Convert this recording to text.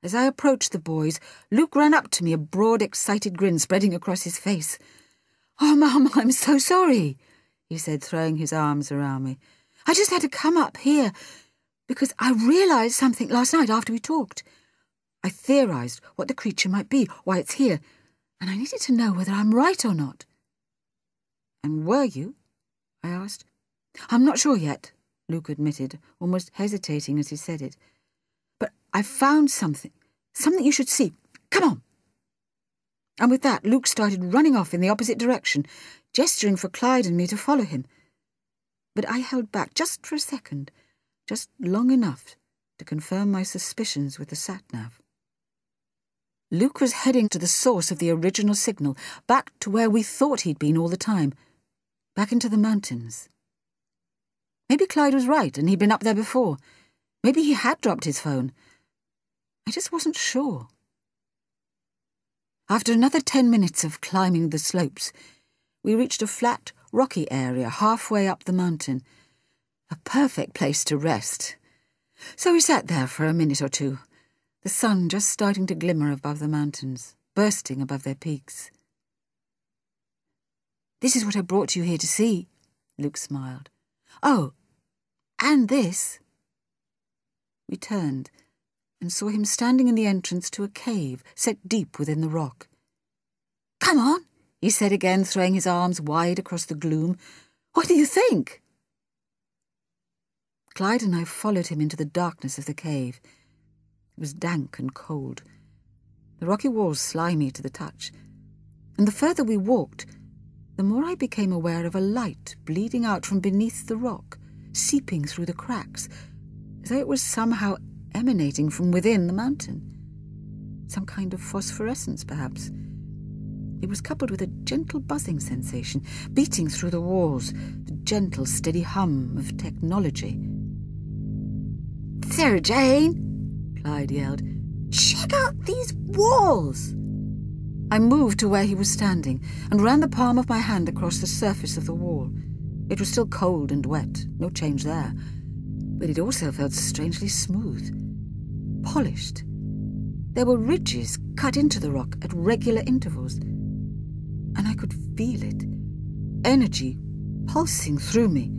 As I approached the boys, Luke ran up to me, a broad, excited grin spreading across his face. "Oh, Mum, I'm so sorry," he said, throwing his arms around me. "I just had to come up here because I realised something last night after we talked. I theorised what the creature might be, why it's here, and I needed to know whether I'm right or not." "And were you?" I asked. "I'm not sure yet," Luke admitted, almost hesitating as he said it. "But I found something you should see. Come on." And with that, Luke started running off in the opposite direction, gesturing for Clyde and me to follow him. But I held back just for a second, just long enough to confirm my suspicions with the sat-nav. Luke was heading to the source of the original signal, back to where we thought he'd been all the time, back into the mountains. Maybe Clyde was right and he'd been up there before. Maybe he had dropped his phone. I just wasn't sure. After another 10 minutes of climbing the slopes, we reached a flat, rocky area halfway up the mountain. A perfect place to rest. So we sat there for a minute or two, the sun just starting to glimmer above the mountains, bursting above their peaks. "This is what I brought you here to see," Luke smiled. "Oh, and this." We turned and saw him standing in the entrance to a cave set deep within the rock. "Come on," he said again, throwing his arms wide across the gloom. "What do you think?" Clyde and I followed him into the darkness of the cave. It was dank and cold, the rocky walls slimy to the touch, and the further we walked, the more I became aware of a light bleeding out from beneath the rock, seeping through the cracks, as though it was somehow emanating from within the mountain. Some kind of phosphorescence, perhaps. It was coupled with a gentle buzzing sensation, beating through the walls, the gentle, steady hum of technology. "Sarah Jane," Clyde yelled, "check out these walls!" I moved to where he was standing and ran the palm of my hand across the surface of the wall. It was still cold and wet, no change there, but it also felt strangely smooth, polished. There were ridges cut into the rock at regular intervals, and I could feel it, energy pulsing through me.